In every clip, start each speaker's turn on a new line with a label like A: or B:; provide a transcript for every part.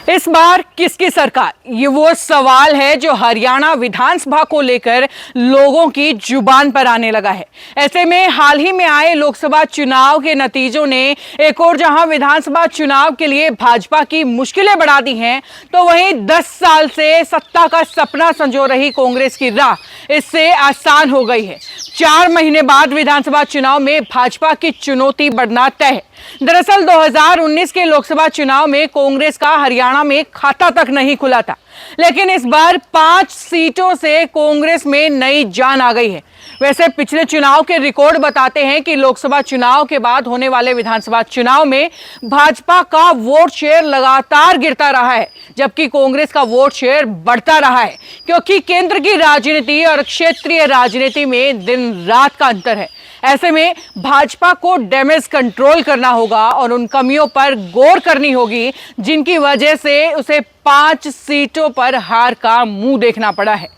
A: इस बार किसकी सरकार, ये वो सवाल है जो हरियाणा विधानसभा को लेकर लोगों की जुबान पर आने लगा है। ऐसे में हाल ही में आए लोकसभा चुनाव के नतीजों ने एक और जहां विधानसभा चुनाव के लिए भाजपा की मुश्किलें बढ़ा दी हैं, तो वहीं 10 साल से सत्ता का सपना संजो रही कांग्रेस की राह इससे आसान हो गई है। 4 महीने बाद विधानसभा चुनाव में भाजपा की चुनौती बढ़ना तय है। दरअसल 2019 के लोकसभा चुनाव में कांग्रेस का हरियाणा में खाता तक नहीं खुला था, लेकिन इस बार 5 सीटों से कांग्रेस में नई जान आ गई है। वैसे पिछले चुनाव के रिकॉर्ड बताते हैं कि लोकसभा चुनाव के बाद होने वाले विधानसभा चुनाव में भाजपा का वोट शेयर लगातार गिरता रहा है, जबकि कांग्रेस का वोट शेयर बढ़ता रहा है, क्योंकि केंद्र की राजनीति और क्षेत्रीय राजनीति में दिन रात का अंतर है। ऐसे में भाजपा को डैमेज कंट्रोल करना होगा और उन कमियों पर गौर करनी होगी जिनकी वजह से उसे 5 सीटों पर हार का मुंह देखना पड़ा है।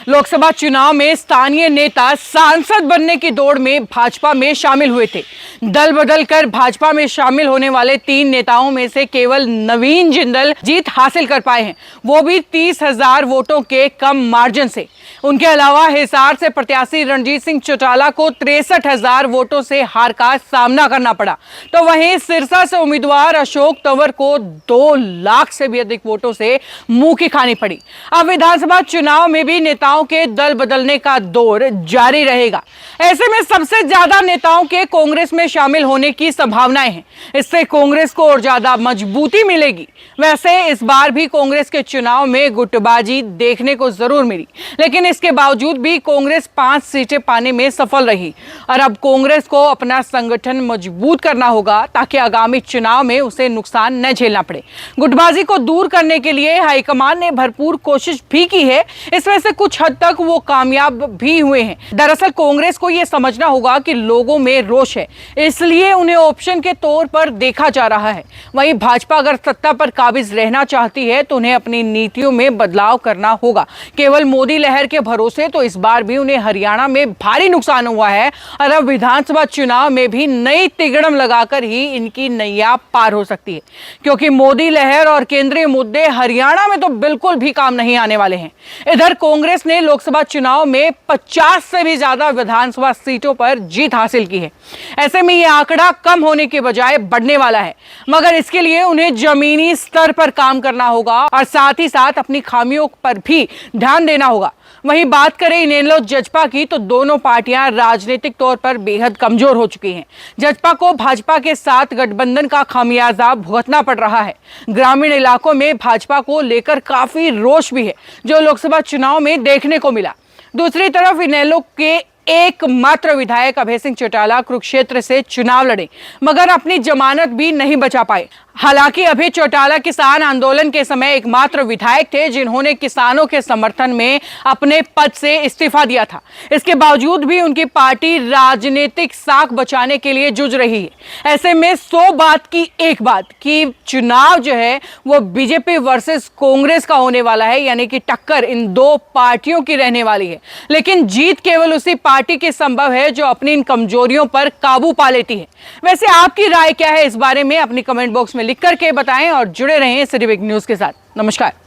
A: लोकसभा चुनाव में स्थानीय नेता सांसद बनने की दौड़ में भाजपा में शामिल हुए थे। दल बदल कर भाजपा में शामिल होने वाले 3 नेताओं में से केवल नवीन जिंदल जीत हासिल कर पाए हैं, वो भी 30,000 वोटों के कम मार्जिन से। उनके अलावा हिसार से प्रत्याशी रणजीत सिंह चौटाला को 63,000 वोटों से हार का सामना करना पड़ा, तो वहीं सिरसा से उम्मीदवार अशोक तंवर को 2 लाख से भी अधिक वोटों से मुंह की खानी पड़ी। अब विधानसभा चुनाव में भी नेताओं के दल बदलने का दौर जारी रहेगा। ऐसे में सबसे ज्यादा नेताओं के कांग्रेस में शामिल होने की संभावनाएं हैं। इससे कांग्रेस को और ज्यादा मजबूती मिलेगी। वैसे इस बार भी कांग्रेस के चुनाव में गुटबाजी देखने को जरूर मिली, लेकिन इसके बावजूद भी कांग्रेस 5 सीटें पाने में सफल रही और अब कांग्रेस को अपना संगठन मजबूत करना होगा ताकि आगामी चुनाव में उसे नुकसान न झेलना पड़े। गुटबाजी को दूर करने के लिए हाईकमान ने भरपूर कोशिश भी की है, इसमें से कुछ हद तक वो कामयाब भी हुए हैं। दरअसल कांग्रेस को यह समझना होगा कि लोगों में रोष है, इसलिए उन्हें ऑप्शन के तौर पर देखा जा रहा है। वहीं भाजपा अगर सत्ता पर काबिज रहना चाहती है तो उन्हें अपनी नीतियों में बदलाव करना होगा। केवल मोदी लहर के भरोसे तो इस बार भी उन्हें हरियाणा में भारी नुकसान हुआ है और अब विधानसभा चुनाव में भी नई तिगड़म लगाकर ही इनकी नैया पार हो सकती है, क्योंकि मोदी लहर और केंद्रीय मुद्दे हरियाणा में तो बिल्कुल भी काम नहीं आने वाले हैं। इधर कांग्रेस ने लोकसभा चुनाव में 50 से भी ज्यादा विधानसभा सीटों पर जीत हासिल की है। ऐसे में यह आंकड़ा कम होने के बजाय बढ़ने वाला है, मगर इसके लिए उन्हें जमीनी स्तर पर काम करना होगा और साथ ही साथ अपनी खामियों पर भी ध्यान देना होगा। वहीं बात करें इनेलो जजपा की, तो दोनों पार्टियां राजनीतिक तौर पर बेहद कमजोर हो चुकी हैं। जजपा को भाजपा के साथ गठबंधन का खामियाजा भुगतना पड़ रहा है। ग्रामीण इलाकों में भाजपा को लेकर काफी रोष भी है, जो लोकसभा चुनाव में देखने को मिला। दूसरी तरफ इनेलो के एकमात्र विधायक अभय सिंह चौटाला कुरुक्षेत्र से चुनाव लड़े, मगर अपनी जमानत भी नहीं बचा पाए। हालांकि अभय चौटाला किसान आंदोलन के समय एकमात्र विधायक थे जिन्होंने किसानों के समर्थन में अपने पद से इस्तीफा दिया था। इसके बावजूद भी उनकी पार्टी राजनीतिक साख बचाने के लिए जूझ रही है। ऐसे में 100 बात की एक बात कि चुनाव जो है वो बीजेपी वर्सेस कांग्रेस का होने वाला है, यानी कि टक्कर इन 2 पार्टियों की रहने वाली है। लेकिन जीत केवल उसी पार्टी की संभव है जो अपनी इन कमजोरियों पर काबू पा लेती है। वैसे आपकी राय क्या है इस बारे में? अपनी कमेंट बॉक्स में लिख करके बताएं और जुड़े रहें सिटी बिग न्यूज के साथ। नमस्कार।